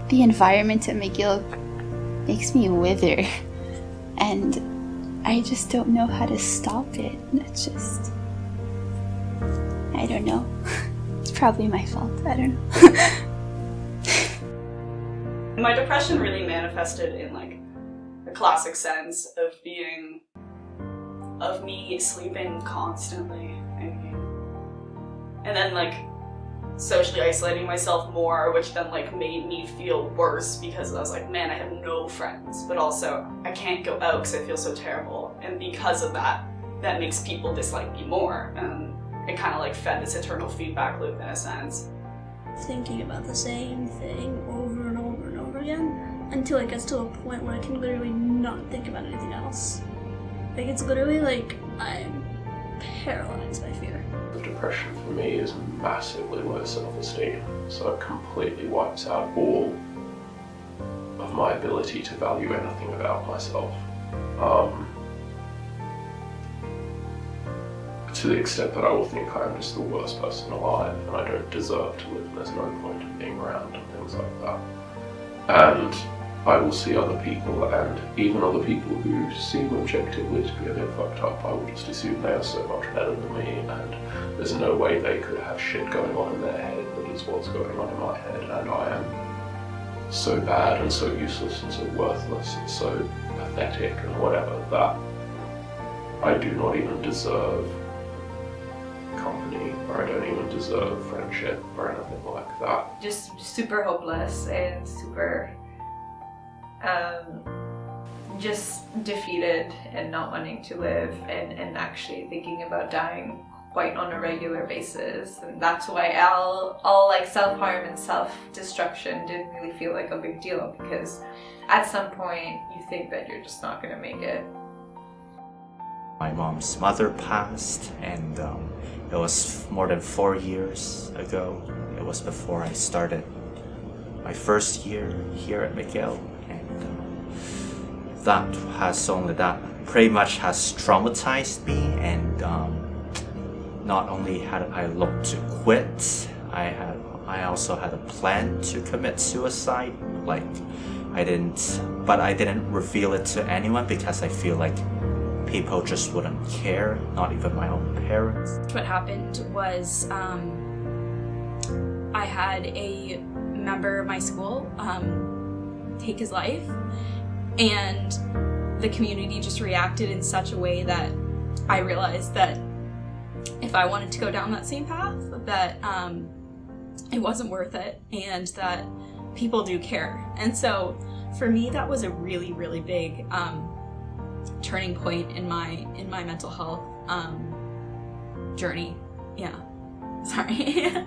The environment at McGill makes me wither, and I just don't know how to stop it. It's just, I don't know. It's probably my fault. I don't know. My depression really manifested in like a classic sense of me sleeping constantly, and then like socially isolating myself more, which then like made me feel worse because I was like, man, I have no friends, but also I can't go out because I feel so terrible, and because of that makes people dislike me more, and it kind of like fed this eternal feedback loop in a sense. Thinking about the same thing over and over and over again until it gets to a point where I can literally not think about anything else. Like, it's literally like I'm paralyzed by fear. The depression for me is massively low self-esteem, so it completely wipes out all of my ability to value anything about myself. To the extent that I will think I'm just the worst person alive and I don't deserve to live and there's no point in being around and things like that. And I will see other people, and even other people who seem objectively to be a bit fucked up, I will just assume they are so much better than me, and there's no way they could have shit going on in their head that is what's going on in my head, and I am so bad and so useless and so worthless and so pathetic and whatever that I do not even deserve company, or I don't even deserve friendship or anything like that. Just super hopeless and super just defeated and not wanting to live, and actually thinking about dying quite on a regular basis. And that's why all like self-harm and self-destruction didn't really feel like a big deal, because at some point you think that you're just not going to make it. My mom's mother passed, and it was more than 4 years ago. It was before I started my first year here at McGill, and that pretty much has traumatized me. And not only had I looked to quit, I also had a plan to commit suicide. Like, I didn't reveal it to anyone because I feel like people just wouldn't care, not even my own parents. What happened was I had a member of my school take his life, and the community just reacted in such a way that I realized that if I wanted to go down that same path, that it wasn't worth it, and that people do care. And so for me, that was a really, really big turning point in my mental health journey. Yeah, sorry.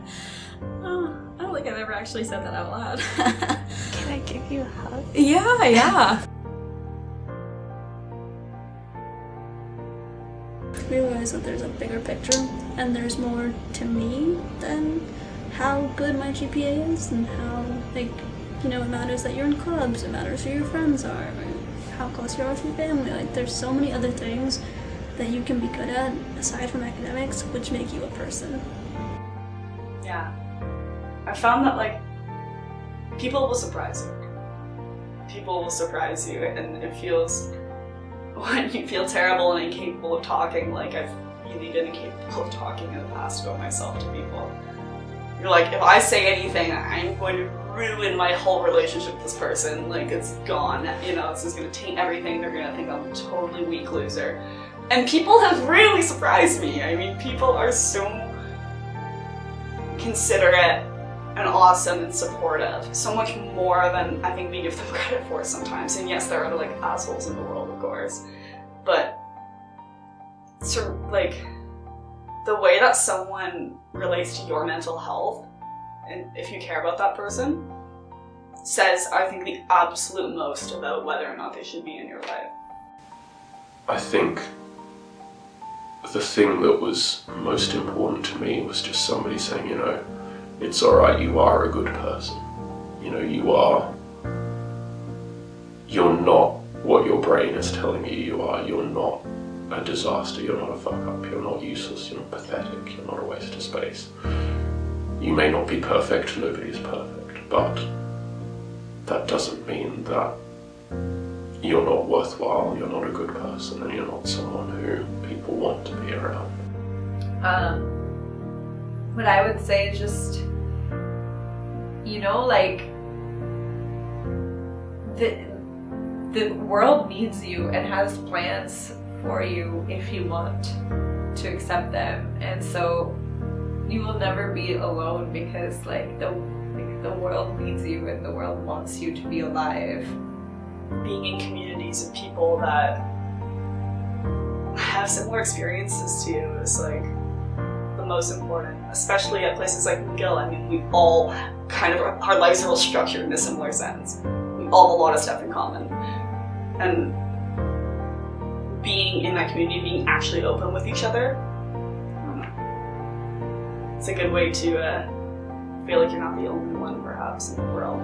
Oh, I don't think I've ever actually said that out loud. Can I give you a hug? Yeah. Realize that there's a bigger picture and there's more to me than how good my GPA is, and how, like, you know, it matters that you're in clubs, it matters who your friends are, how close you are with your family. Like, there's so many other things that you can be good at aside from academics, which make you a person. Yeah. I found that like people will surprise you. People will surprise you, and it feels, when you feel terrible and incapable of talking, like I've really been incapable of talking in the past about myself to people. You're like, if I say anything, I'm going to ruin my whole relationship with this person. Like, it's gone. You know, it's just going to taint everything. They're going to think I'm a totally weak loser. And people have really surprised me. I mean, people are so considerate and awesome and supportive. So much more than I think we give them credit for sometimes. And yes, there are like assholes in the world, of course. But sort of like the way that someone relates to your mental health, and if you care about that person, says, I think, the absolute most about whether or not they should be in your life. I think the thing that was most important to me was just somebody saying, you know, it's alright, you are a good person. You know, you're not what your brain is telling you you are. You're not a disaster, you're not a fuck up, you're not useless, you're not pathetic, you're not a waste of space. You may not be perfect, nobody is perfect, but that doesn't mean that you're not worthwhile, you're not a good person, and you're not someone who people want to be around. What I would say is just, you know, like, the world needs you and has plans for you if you want to accept them, and so you will never be alone because like the world needs you and the world wants you to be alive. Being in communities of people that have similar experiences to you is like the most important, especially at places like McGill. I mean, we all kind of, our lives are all structured in a similar sense. We all have a lot of stuff in common. And being in that community, being actually open with each other, it's a good way to feel like you're not the only one, perhaps, in the world.